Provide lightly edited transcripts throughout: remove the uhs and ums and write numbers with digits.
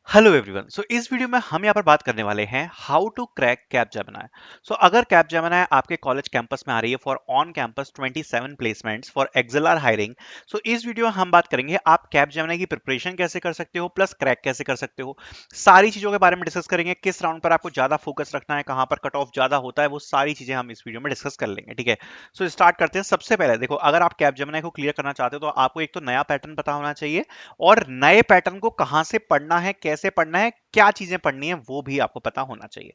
Hello everyone. सो इस video में हम यहाँ पर बात करने वाले हैं how to crack Capgemini. So अगर कैपजेमिनी आपके कॉलेज कैंपस में आ रही है for on campus 27 placements for XLR hiring, so इस वीडियो में हम बात करेंगे आप कैपजेमिनी की प्रिपरेशन कैसे कर सकते हो प्लस क्रैक कैसे कर सकते हो। सारी चीजों के बारे में डिस्कस करेंगे, किस राउंड पर आपको ज्यादा फोकस रखना है, कहाँ पर कट ऑफ ज्यादा होता है, वो सारी चीजें हम इस वीडियो में डिस्कस कर लेंगे। ठीक है, सो स्टार्ट करते हैं। सबसे पहले देखो, अगर आप कैपजेमिनी को क्लियर करना चाहते हो तो आपको एक तो नया पैटर्न पता होना चाहिए, और नए पैटर्न को कहां से पढ़ना है, कैसे पढ़ना है, क्या चीजें पढ़नी है, वो भी आपको पता होना चाहिए।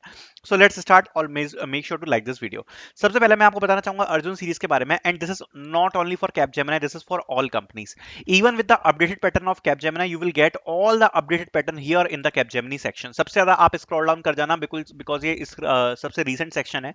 सो लेट्स स्टार्ट और make sure to like this video. सबसे पहले मैं आपको बताना चाहूंगा अर्जुन सीरीज के बारे में, and this is not only for Capgemini, this is for all companies. Even with the updated pattern of Capgemini you will get all the updated pattern here in the Capgemini section. सबसे ज्यादा आप scroll down कर जाना, because ये सबसे recent section है।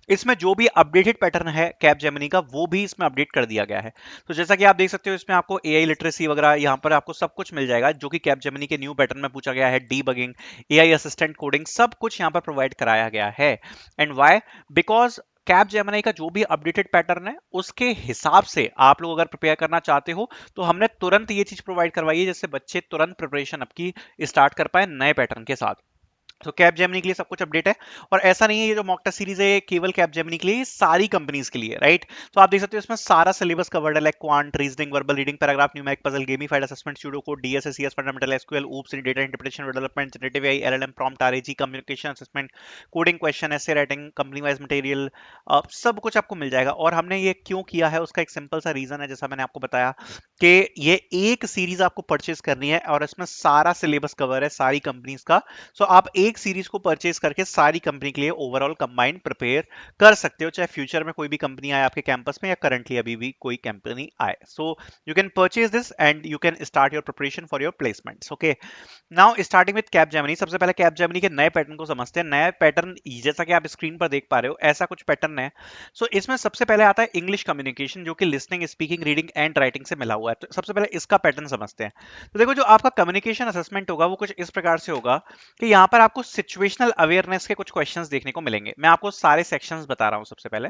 इसमें जो भी अपडेटेड पैटर्न है कैपजेमिनी का वो भी इसमें अपडेट कर दिया गया है। तो जैसा कि आप देख सकते हो, इसमें आपको एआई लिटरेसी वगैरह यहाँ पर आपको सब कुछ मिल जाएगा जो कि कैपजेमिनी के न्यू पैटर्न में पूछा गया है। डीबगिंग, एआई असिस्टेंट कोडिंग, सब कुछ यहाँ पर प्रोवाइड कराया गया है। And why? बिकॉज कैपजेमिनी का जो भी अपडेटेड पैटर्न है उसके हिसाब से आप लोग अगर प्रिपेयर करना चाहते हो तो हमने तुरंत ये चीज प्रोवाइड करवाई है, जिससे बच्चे तुरंत प्रिपरेशन आपकी स्टार्ट कर पाए नए पैटर्न के साथ। तो कैप जेमिनी के लिए सब कुछ अपडेट है। और ऐसा नहीं है ये जो मॉक टेस्ट सीरीज है ये केवल कैप जेमिनी के लिए, ये सारी कंपनीज के लिए, राइट? तो आप देख सकते हो इसमें सारा सिलेबस कवर्ड है, like quant, reasoning, verbal reading, paragraph, numeric, puzzle, gamified assessment, pseudo code, DSA, CS, fundamental SQL, oops, data interpretation, development, generative AI, LLM, prompt, आरएजी, communication assessment, coding question, essay writing, company wise material, सब कुछ आपको मिल जाएगा। और हमने ये क्यों किया है उसका एक सिंपल सा रीजन है, जैसा मैंने आपको बताया कि ये एक सीरीज आपको परचेज करनी है और इसमें सारा सिलेबस कवर है सारी कंपनीज का। सो आप एक सीरीज को परचेज करके सारी कंपनी के लिए ओवरऑल कंबाइंड प्रिपेयर कर सकते हो, चाहे फ्यूचर में कोई भी कंपनी आए आपके कैंपस में या करंटली अभी भी कोई कंपनी आए। So you can purchase this and you can start your preparation for your placements. Okay, now starting with Capgemini. सबसे पहले कैपजेमिनी के नए पैटर्न को समझते हैं। नया पैटर्न जैसा कि आप स्क्रीन पर देख पा रहे हो, ऐसा कुछ पैटर्न है। सो इसमें सबसे पहले आता है इंग्लिश कम्युनिकेशन, जो कि listening, speaking, reading and writing से मिला हुआ है। तो सबसे पहले इसका पैटर्न समझते हैं। तो देखो, जो आपका कम्युनिकेशन असेसमेंट होगा वो कुछ इस प्रकार से होगा कि यहाँ पर आपको सिचुएशनल अवेयरनेस के कुछ क्वेश्चंस देखने को मिलेंगे। मैं आपको सारे सेक्शंस बता रहा हूँ। सबसे पहले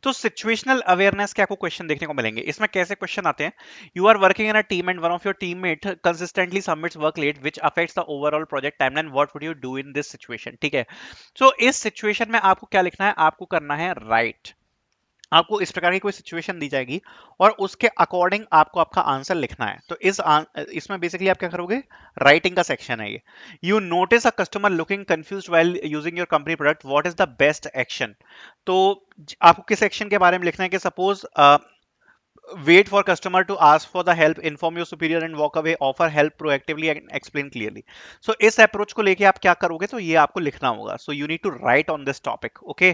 तो सिचुएशनल अवेयरनेस के आपको क्वेश्चन देखने को मिलेंगे। इसमें कैसे क्वेश्चन आते हैं? You are working in a team and one of your teammate consistently submits work late which affects the overall project timeline, what would you do in this situation? ठीक है, सो इस सिचुएशन में आपको क्या लिखना है? आपको करना है राइट। आपको इस प्रकार की कोई सिचुएशन दी जाएगी और उसके अकॉर्डिंग आपको आपका आंसर लिखना है। तो इसमें बेसिकली आप क्या करोगे? राइटिंग का सेक्शन है ये। You notice a customer looking confused while using your company product, what is the best action? तो आपको किस एक्शन के बारे में लिखना है कि suppose wait for customer to ask for the help, inform your superior and walk away, offer help proactively and explain clearly। so इस अप्रोच को लेके आप क्या करोगे? तो ये आपको लिखना होगा। so you need to write on this topic। okay,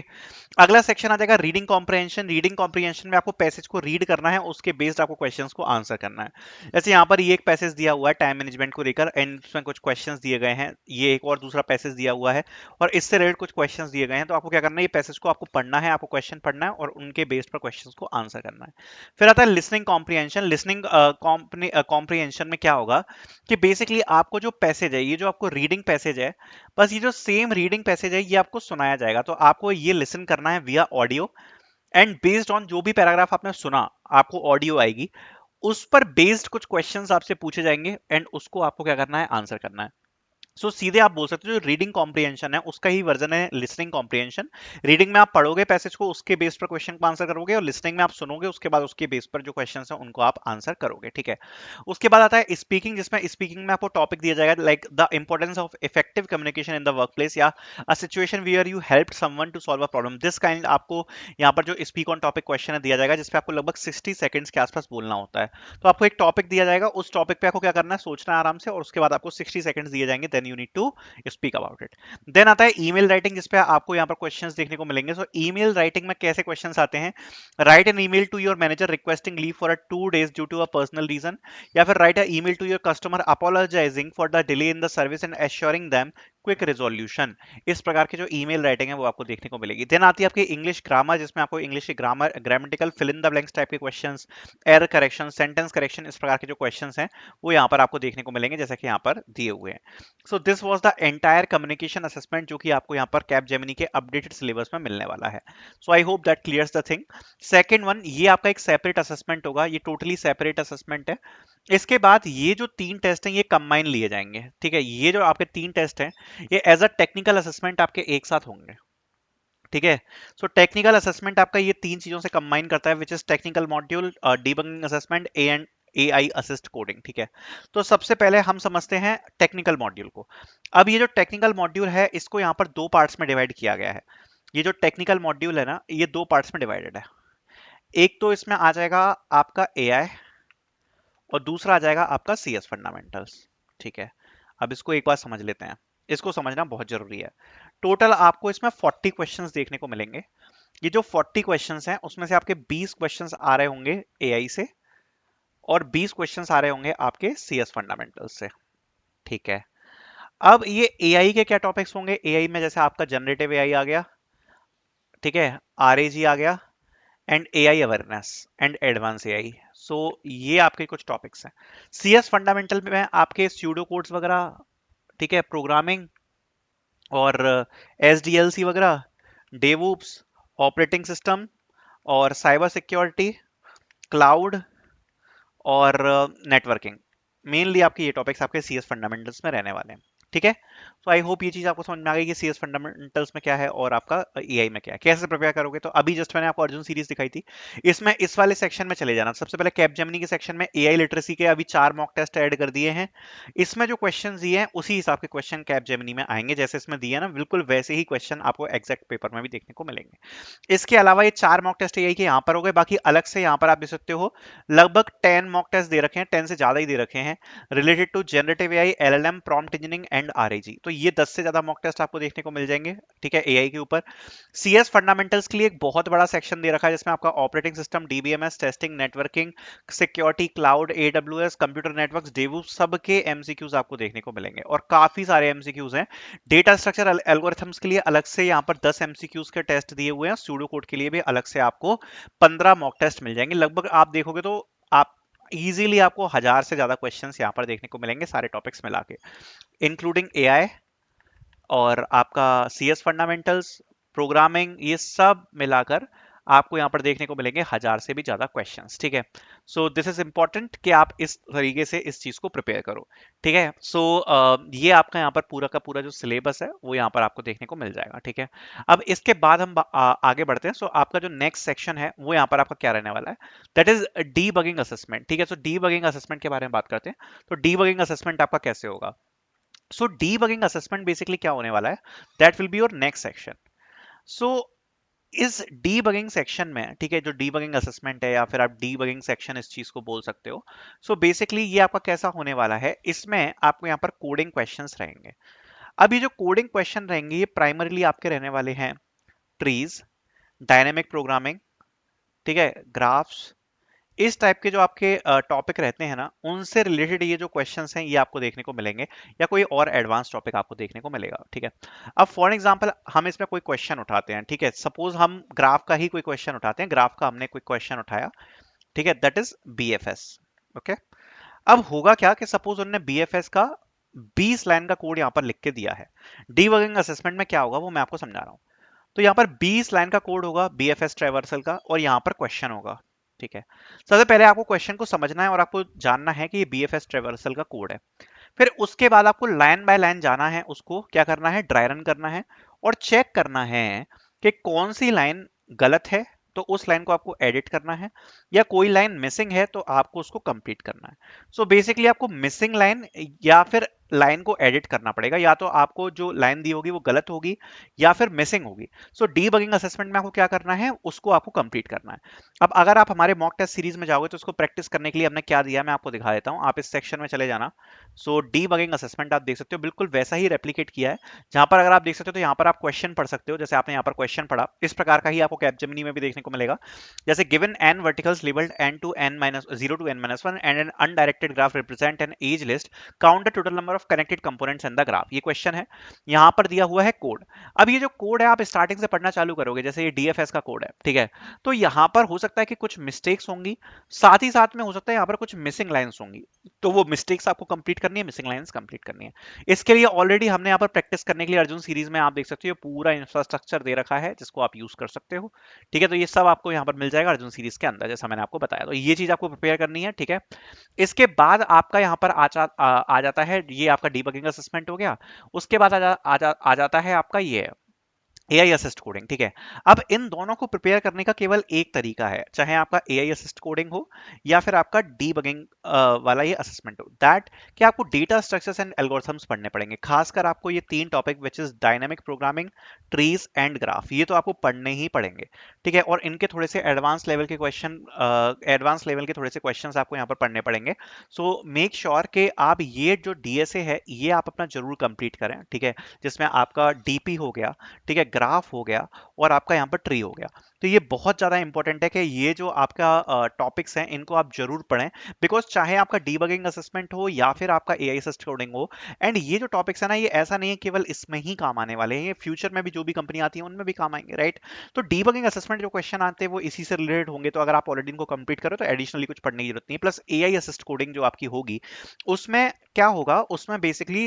अगला सेक्शन आ जाएगा रीडिंग कॉम्प्रिहेंशन। रीडिंग कॉम्प्रिहेंशन में आपको पैसेज को रीड करना है, उसके बेस्ड आपको क्वेश्चंस को आंसर करना है। जैसे यहाँ पर ये एक पैसेज दिया हुआ है टाइम मैनेजमेंट को लेकर, एंड उसमें कुछ क्वेश्चंस दिए गए हैं। ये एक और दूसरा पैसेज दिया हुआ है और इससे रिलेटेड कुछ क्वेश्चंस दिए गए हैं। तो आपको क्या करना है? ये पैसेज को आपको पढ़ना है, आपको क्वेश्चन पढ़ना है और उनके बेस्ड पर क्वेश्चंस को आंसर करना है। फिर आता है लिसनिंग कॉम्प्रिहेंशन। लिसनिंग कॉम्प्रिहेंशन में क्या होगा कि बेसिकली आपको जो पैसेज है, ये जो आपको रीडिंग पैसेज है, बस ये जो सेम रीडिंग पैसेज है ये आपको सुनाया जाएगा। तो आपको ये लिसन करना है विया ऑडियो, एंड बेस्ड ऑन जो भी पैराग्राफ आपने सुना आपको ऑडियो आएगी, उस पर बेस्ड कुछ क्वेश्चंस आपसे पूछे जाएंगे एंड उसको आपको क्या करना है? आंसर करना है। सीधे आप बोल सकते हो जो रीडिंग कॉम्प्रिहेंशन है उसका ही वर्जन है लिसनिंग कॉम्प्रिहेंशन। रीडिंग में आप पढ़ोगे पैसेज को, उसके बेस पर क्वेश्चन को आंसर करोगे, और लिसनिंग में आप सुनोगे, उसके बाद उसके बेस पर जो क्वेश्चन है उनको आप आंसर करोगे। ठीक है, उसके बाद आता है स्पीकिंग, जिसमें स्पीकिंग में आपको टॉपिक दिया जाएगा like the importance of effective communication in the workplace, या a situation where you help someone to solve a problem. This kind आपको यहाँ पर जो स्पीक ऑन टॉपिक क्वेश्चन है दिया जाएगा, जिसपे आपको लगभग 60 सेकंड्स के आसपास बोलना होता है। तो आपको एक टॉपिक दिया जाएगा, उस टॉपिक पे आपको क्या करना है? सोचना है आराम से, और उसके बाद आपको 60 सेकंड्स दिए जाएंगे, then you need to speak about it. Then आता है ईमेल राइटिंग, जिसपे आपको यहाँ पर क्वेश्चंस देखने को मिलेंगे। सो ईमेल राइटिंग में कैसे क्वेश्चंस आते हैं? Write an email to your manager requesting leave for a 2 days due to a personal reason, या फिर write a email to your customer apologizing for the delay in the service and assuring them quick resolution. इस प्रकार की जो email writing है वो आपको देखने को मिलेगी। देन आती है आपकी इंग्लिश ग्रामर, जिसमें आपको इंग्लिश की grammar, grammatical, fill in the blanks type के questions, error correction, sentence correction, इस प्रकार के जो क्वेश्चंस हैं वो यहाँ पर आपको देखने को मिलेंगे, जैसा कि यहाँ पर दिए हुए हैं। So this was the entire communication assessment, जो कि आपको यहाँ पर कैपजेमिनी के अपडेटेड सिलेबस में मिलने वाला है। So I hope that clears the thing. Second one, ये आपका एक सेपरेट असेसमेंट होगा, ये टोटली सेपरेट असेसमेंट है। इसके बाद ये जो 3 टेस्ट हैं ये कंबाइन लिए जाएंगे, ठीक है। ये जो आपके 3 टेस्ट हैं ये एज अ टेक्निकल असेसमेंट आपके एक साथ होंगे, ठीक है। सो टेक्निकल असेसमेंट आपका ये 3 चीजों से कंबाइन करता है, which is technical module, debugging assessment, and AI assist coding, ठीक है। तो सबसे पहले हम समझते हैं टेक्निकल मॉड्यूल को। अब ये जो टेक्निकल मॉड्यूल है इसको यहाँ पर 2 पार्ट्स में डिवाइड किया गया है। ये जो टेक्निकल मॉड्यूल है ना ये 2 पार्ट्स में डिवाइडेड है। एक तो इसमें आ जाएगा आपका एआई और दूसरा आ जाएगा आपका सीएस फंडामेंटल्स, ठीक है। अब इसको एक बार समझ लेते हैं, इसको समझना बहुत जरूरी है। टोटल आपको इसमें 40 क्वेश्चंस देखने को मिलेंगे। ये जो 40 क्वेश्चंस हैं उसमें से आपके 20 क्वेश्चंस आ रहे होंगे एआई से और 20 क्वेश्चंस आ रहे होंगे आपके सीएस फंडामेंटल्स से, ठीक है। अब ये एआई के क्या टॉपिक्स होंगे, एआई में जैसे आपका जनरेटिव एआई आ गया, ठीक है, आरएजी आ गया, and AI awareness and advance AI. So ये आपके कुछ टॉपिक्स हैं। सीएस फंडामेंटल में आपके स्यूडो कोड्स वगैरह, ठीक है, प्रोग्रामिंग और एसडीएलसी वगैरह, डेवऑप्स, ऑपरेटिंग सिस्टम और साइबर सिक्योरिटी, क्लाउड और नेटवर्किंग, मेनली आपके ये टॉपिक्स आपके सीएस फंडामेंटल्स में रहने वाले हैं, ठीक है। तो आई होप ये चीज आपको समझ में आ गई कि सीएस फंडामेंटल्स में क्या है और आपका एआई में क्या है, कैसे प्रिपेयर करोगे। तो अभी जस्ट मैंने आपको अर्जुन सीरीज दिखाई थी, इसमें इस वाले सेक्शन में चले जाना। सबसे पहले कैपजेमिनी के सेक्शन में एआई लिटरेसी के अभी 4 मॉक टेस्ट ऐड कर दिए हैं। इसमें जो क्वेश्चन दिए हैं उसी हिसाब के क्वेश्चन कैपजेमिनी में आएंगे, जैसे इसमें दिए ना बिल्कुल वैसे ही क्वेश्चन आपको एग्जैक्ट पेपर में भी देखने को मिलेंगे। इसके अलावा ये 4 मॉक टेस्ट एआई के यहाँ पर हो गए, बाकी अलग से यहाँ पर आप देख सकते हो लगभग 10 मॉक टेस्ट दे रखे हैं, 10 से ज्यादा ही दे रखे हैं, related to generative AI, LLM, prompt engineering and RAG. तो ये 10 से ज्यादा मॉक टेस्ट आपको देखने को मिल जाएंगे, ठीक है, एआई के ऊपर। सीएस फंडामेंटल्स के लिए एक बहुत बड़ा सेक्शन दे रखा है जिसमें आपका operating system, DBMS, testing, networking, security, cloud, AWS, computer networks, DevOps, सब के एमसीक्यूज आपको देखने को मिलेंगे और काफी सारे एमसीक्यूज हैं। डेटा स्ट्रक्चर एल्गोरिथम्स के लिए अलग से यहाँ पर 10 एमसीक्यूज के टेस्ट दिए हुए हैं, सूडो कोड के लिए भी अलग से आपको 15 मॉक टेस्ट मिल जाएंगे। लगभग आप देखोगे तो आप इजीली आपको 1000 से ज्यादा क्वेश्चंस यहाँ पर देखने को मिलेंगे सारे टॉपिक्स मिला के, इंक्लूडिंग एआई और आपका सीएस फंडामेंटल्स, प्रोग्रामिंग, ये सब मिलाकर आपको यहाँ पर देखने को मिलेंगे 1000 से भी ज्यादा क्वेश्चंस, ठीक है। सो दिस इज इंपॉर्टेंट कि आप इस तरीके से इस चीज को प्रिपेयर करो, ठीक है। सो ये आपका यहाँ पर पूरा का पूरा जो सिलेबस है वो यहाँ पर आपको देखने को मिल जाएगा, ठीक है। अब इसके बाद हम आगे बढ़ते हैं। सो आपका जो नेक्स्ट सेक्शन है वो यहाँ पर आपका क्या रहने वाला है, दैट इज डीबगिंग असेसमेंट, ठीक है। सो डीबगिंग असेसमेंट के बारे में बात करते हैं। तो डीबगिंग असेसमेंट आपका कैसे होगा। सो डीबगिंग असेसमेंट बेसिकली क्या होने वाला है, that will be your next section. So इस डीबगिंग सेक्शन में, ठीक है, जो डीबगिंग असेसमेंट है या फिर आप डीबगिंग सेक्शन इस चीज को बोल सकते हो। सो बेसिकली ये आपका कैसा होने वाला है, इसमें आपको यहाँ पर कोडिंग क्वेश्चंस रहेंगे। अब ये जो कोडिंग क्वेश्चन रहेंगे ये प्राइमरीली आपके रहने वाले हैं ट्रीज, डायनेमिक प्रोग्रामिंग, ठीक है, ग्राफ्स, इस टाइप के जो आपके टॉपिक रहते हैं ना उनसे रिलेटेड ये जो क्वेश्चंस हैं ये आपको देखने को मिलेंगे, या कोई और एडवांस टॉपिक आपको देखने को मिलेगा, ठीक है। अब फॉर एग्जांपल हम इसमें कोई क्वेश्चन उठाते हैं, ठीक है, सपोज हम ग्राफ का ही कोई क्वेश्चन उठाते हैं, ग्राफ का हमने कोई क्वेश्चन उठाया, ठीक है, दैट इज बीएफएस, ओके। अब होगा क्या कि सपोज उन्होंने बीएफएस का 20 लाइन का कोड यहाँ पर लिख के दिया है। डीबगिंग असेसमेंट में क्या होगा वो मैं आपको समझा रहा हूँ। तो यहाँ पर 20 लाइन का कोड होगा बीएफएस ट्रैवर्सल का और यहाँ पर क्वेश्चन होगा, ठीक है। सबसे पहले आपको क्वेश्चन को समझना है और आपको जानना है कि ये बीएफएस ट्रैवर्सल का कोड है। फिर उसके बाद आपको लाइन बाय लाइन जाना है, उसको क्या करना है, ड्राई रन करना है और चेक करना है कि कौन सी लाइन गलत है तो उस लाइन को आपको एडिट करना है, या कोई लाइन मिसिंग है तो आपको उसको कंप्लीट करना है। सो बेसिकली आपको मिसिंग लाइन या फिर लाइन को एडिट करना पड़ेगा, या तो आपको जो लाइन दी होगी वो गलत होगी या फिर मिसिंग होगी। सो डीबगिंग असेसमेंट में आपको क्या करना है, उसको आपको कंप्लीट करना है। अब अगर आप हमारे मॉक टेस्ट सीरीज में जाओगे तो उसको प्रैक्टिस करने के लिए हमने क्या दिया मैं आपको दिखा देता हूं, आप इस सेक्शन में चले जाना। सो डीबगिंग असेसमेंट आप देख सकते हो बिल्कुल वैसा ही रेप्लिकेट किया है, जहां पर अगर आप देख सकते हो तो यहाँ पर आप क्वेश्चन पढ़ सकते हो, जैसे आपने यहाँ पर क्वेश्चन पढ़ा इस प्रकार का ही आपको कैपजेमिनी में भी देखने को मिलेगा। जैसे given n verticals labeled n to n minus 0 to n minus 1 and an undirected graph represent an age list, count the total number of connected components in the graph, ये क्वेश्चन है। यहाँ पर दिया हुआ है कोड। अब ये जो कोड है आप स्टार्टिंग से पढ़ना चालू करोगे, जैसे ये डीएफएस का कोड है, ठीक है, तो यहाँ पर हो सकता है कि कुछ मिस्टेक्स होंगी, साथ ही साथ में हो सकता है यहाँ पर कुछ मिसिंग लाइंस होंगी, तो वो मिस्टेक्स आपको कंप्लीट करनी है, मिसिंग लाइंस कंप्लीट करनी है। इसके लिए ऑलरेडी हमने यहाँ पर प्रैक्टिस करने के लिए अर्जुन सीरीज में आप देख सकते हो पूरा इंफ्रास्ट्रक्चर दे रखा है जिसको आप यूज कर सकते हो, ठीक है। तो ये सब आपको यहाँ पर मिल जाएगा अर्जुन सीरीज के अंदर, जैसा मैंने आपको बताया। तो ये चीज आपको प्रिपेयर करनी है, ठीक है। इसके बाद आपका यहाँ पर आ जाता है, ये आपका डीबगिंग असेसमेंट हो गया। उसके बाद आ जाता है आपका ये एआई असिस्ट कोडिंग, ठीक है। अब इन दोनों को प्रिपेयर करने का केवल एक तरीका है, चाहे आपका एआई असिस्ट कोडिंग हो या फिर आपका डीबगिंग वाला ये असेसमेंट हो, दैट कि आपको डेटा स्ट्रक्चर्स एंड एल्गोरिथम्स पढ़ने पड़ेंगे। खासकर आपको ये तीन topic which is dynamic programming, trees and graph, ये तो आपको पढ़ने ही पड़ेंगे, ठीक है। और इनके थोड़े से एडवांस लेवल के क्वेश्चन, एडवांस लेवल के थोड़े से क्वेश्चंस आपको यहाँ पर पढ़ने पड़ेंगे। सो मेक श्योर कि आप ये जो डीएसए है ये आप अपना जरूर कंप्लीट करें, ठीक है, जिसमें आपका डीपी हो गया, ठीक है, ग्राफ हो गया और आपका यहाँ पर ट्री हो गया। तो ये बहुत ज़्यादा इंपॉर्टेंट है कि ये जो आपका टॉपिक्स हैं इनको आप जरूर पढ़ें, बिकॉज चाहे आपका डीबगिंग असेसमेंट हो या फिर आपका एआई असिस्ट कोडिंग हो, एंड ये जो टॉपिक्स है ना, ये ऐसा नहीं है केवल इसमें ही काम आने वाले हैं, ये फ्यूचर में भी जो भी कंपनी आती है उनमें भी काम आएंगे, राइट। तो डीबगिंग असेसमेंट जो क्वेश्चन आते हैं वो इसी से रिलेटेड होंगे, तो अगर आप ऑलरेडी इनको कंप्लीट करो तो एडिशनली कुछ पढ़ने की जरूरत नहीं है। प्लस एआई असिस्ट कोडिंग जो आपकी होगी उसमें क्या होगा, उसमें basically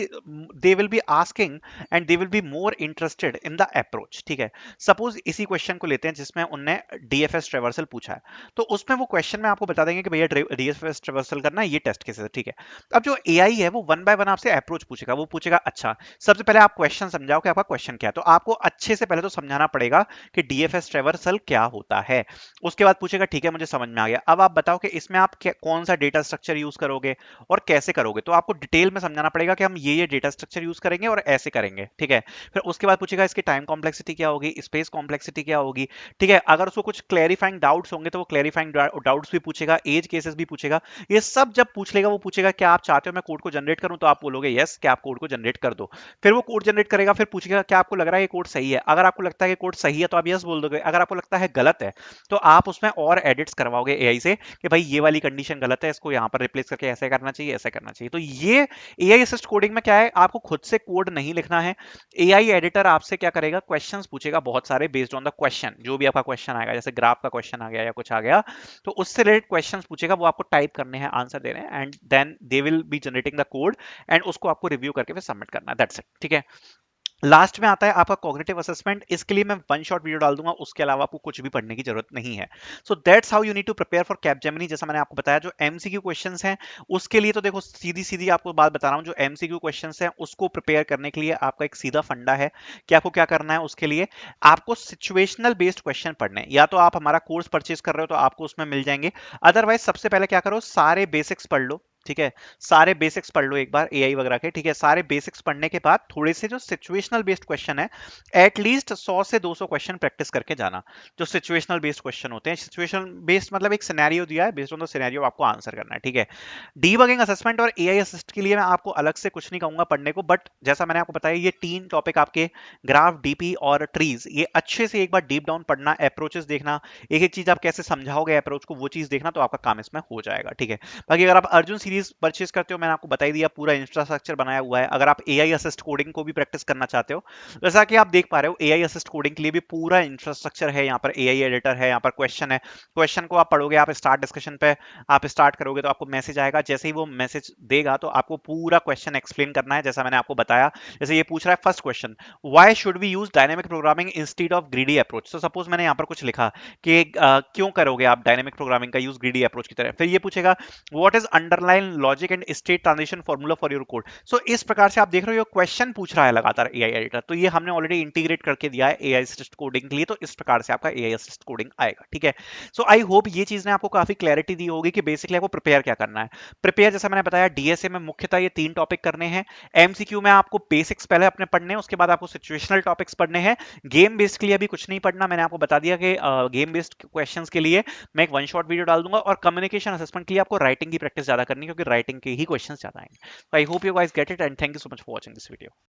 they will be asking and they will be more interested in the approach, ठीक है। सपोज इसी क्वेश्चन को लेते हैं जिसमें उनने डीएफएस ट्रेवर्सल पूछा है, तो उसमें वो क्वेश्चन में आपको बता देंगे कि भैया डीएफएस ट्रेवर्सल करना है, ये टेस्ट केसेस है, ठीक है। अब जो एआई है वो वन बाय वन आपसे अप्रोच पूछेगा, वो पूछेगा अच्छा सबसे पहले आप क्वेश्चन समझाओ कि आपका क्वेश्चन क्या है, तो आपको अच्छे से पहले तो समझाना पड़ेगा कि डीएफएस ट्रेवर्सल क्या होता है। उसके बाद पूछेगा ठीक है मुझे समझ में आ गया, अब आप बताओ कि इसमें आप कौन सा डेटा स्ट्रक्चर यूज करोगे और कैसे करोगे, तो आपको डिटेल में समझाना पड़ेगा कि हम ये डेटा स्ट्रक्चर यूज करेंगे और ऐसे करेंगे, ठीक है। फिर उसके बाद पूछेगा इसकी टाइम कॉम्प्लेक्सिटी क्या होगी, स्पेस कॉम्प्लेक्सिटी क्या होगी, ठीक है। अगर उसको कुछ क्लैरिफाइंग डाउट्स होंगे तो वो क्लैरिफाइंग डाउट्स भी पूछेगा, एज केसेस भी पूछेगा। ये सब जब पूछ लेगा वो पूछेगा क्या आप चाहते हो मैं कोड को जनरेट करूं, तो आप बोलोगे यस क्या आप कोड को जनरेट कर दो। फिर वो कोड जनरेट करेगा, फिर पूछेगा क्या आपको लग रहा है ये कोड सही है, अगर आपको लगता है कि कोड सही है तो आप यस बोल दोगे, अगर आपको लगता है गलत है तो आप उसमें और एडिट्स करवाओगे एआई से कि भाई ये वाली कंडीशन गलत है, इसको यहाँ पर रिप्लेस करके ऐसा करना चाहिए, ऐसा करना चाहिए। तो ये एआई असिस्ट कोडिंग में क्या है, आपको खुद से कोड नहीं लिखना है, एआई एडिटर आपसे क्या करेगा, क्वेश्चंस पूछेगा बहुत सारे बेस्ड ऑन द क्वेश्चन, जो भी आपका क्वेश्चन आएगा, जैसे ग्राफ का क्वेश्चन आ गया या कुछ आ गया, तो उससे रिलेटेड क्वेश्चंस पूछेगा, वो आपको टाइप करने हैं, आंसर देने हैं, and then they will be generating the code and उसको आपको रिव्यू करके फिर सबमिट करना है, दैट्स इट, ठीक है। लास्ट में आता है आपका कॉग्निटिव असेसमेंट, इसके लिए मैं वन शॉट वीडियो डाल दूंगा, उसके अलावा आपको कुछ भी पढ़ने की जरूरत नहीं है। So that's how you need to prepare for Capgemini. जैसा मैंने आपको बताया जो एमसीक्यू क्वेश्चंस हैं उसके लिए तो देखो सीधी सीधी आपको बात बता रहा हूं, जो एमसीक्यू क्वेश्चंस हैं उसको प्रिपेयर करने के लिए आपका एक सीधा फंडा है कि आपको क्या करना है। उसके लिए आपको सिचुएशनल बेस्ड क्वेश्चन पढ़ने हैं, या तो आप हमारा कोर्स परचेज कर रहे हो तो आपको उसमें मिल जाएंगे, अदरवाइज सबसे पहले क्या करो सारे बेसिक्स पढ़ लो, ठीक है। सारे बेसिक्स पढ़ लो एक बार एआई वगैरह के, ठीक है। सारे बेसिक्स पढ़ने के बाद थोड़े से जो सिचुएशनल बेस्ड क्वेश्चन है एटलीस्ट 100 से 200 क्वेश्चन प्रैक्टिस करके जाना, जो सिचुएशनल बेस्ड क्वेश्चन होते हैं। सिचुएशनल बेस्ड मतलब एक सिनेरियो दिया है, बेस्ड ऑन द सिनेरियो आपको आंसर करना है, ठीक है। डीबगिंग असेसमेंट और एआई असिस्ट के लिए मैं आपको अलग से कुछ नहीं कहूंगा पढ़ने को, बट जैसा मैंने आपको बताया ये तीन टॉपिक आपके ग्राफ, डीपी और ट्रीज, ये अच्छे से एक बार डीप डाउन पढ़ना, अप्रोचेस देखना, एक एक चीज आप कैसे समझाओगे अप्रोच को वो चीज देखना, तो आपका काम इसमें हो जाएगा, ठीक है। बाकी अगर आप अर्जुन सीरीज परचेज करते हो, मैंने आपको बता ही दिया पूरा इंफ्रास्ट्रक्चर बनाया हुआ है। अगर आप एआई असिस्ट कोडिंग को भी प्रैक्टिस करना चाहते हो, जैसा कि आप देख पा रहे हो एआई असिस्ट कोडिंग के लिए भी पूरा इंफ्रास्ट्रक्चर है, यहाँ पर एआई एडिटर है, यहाँ पर क्वेश्चन है, क्वेश्चन को आप पढ़ोगे, आप स्टार्ट डिस्कशन पे आप स्टार्ट करोगे तो आपको मैसेज आएगा, जैसे ही वो मैसेज देगा तो आपको पूरा क्वेश्चन एक्सप्लेन करना है, जैसा मैंने आपको बताया। जैसे ये पूछ रहा है first question, why should we use dynamic programming instead of greedy approach. तो सपोज मैंने यहाँ पर कुछ लिखा कि क्यों करोगे आप डायनेमिक प्रोग्रामिंग का यूज ग्रीडी अप्रोच की तरह, फिर ये पूछेगा what is underline logic and state transition formula for your code. So इस प्रकार से आप देख रहे हो क्वेश्चन पूछ रहा है लगातार एआई एडिटर, तो ये हमने ऑलरेडी इंटीग्रेट करके दिया है एआई असिस्ट कोडिंग के लिए, तो इस प्रकार से आपका एआई असिस्ट कोडिंग आएगा, ठीक है। सो आई होप ये चीज ने आपको काफी क्लैरिटी दी होगी कि बेसिकली आपको प्रिपेयर क्या करना है। प्रिपेयर जैसा मैंने बताया डीएसए में मुख्यतः ये तीन टॉपिक करने हैं, एमसीक्यू में आपको बेसिक्स पहले अपने पढ़ने हैं, उसके बाद आपको सिचुएशनल टॉपिक्स पढ़ने हैं। गेम बेस्ड के लिए अभी कुछ नहीं पढ़ना, मैंने आपको बता दिया कि गेम बेस्ड क्वेश्चंस के लिए मैं एक वन शॉट वीडियो डाल दूंगा, और कम्युनिकेशन असेसमेंट के लिए आपको राइटिंग की प्रैक्टिस ज्यादा करनी है क्योंकि राइटिंग के ही क्वेश्चंस ज्यादा आएंगे। I hope you guys get it and thank you so much for watching this video.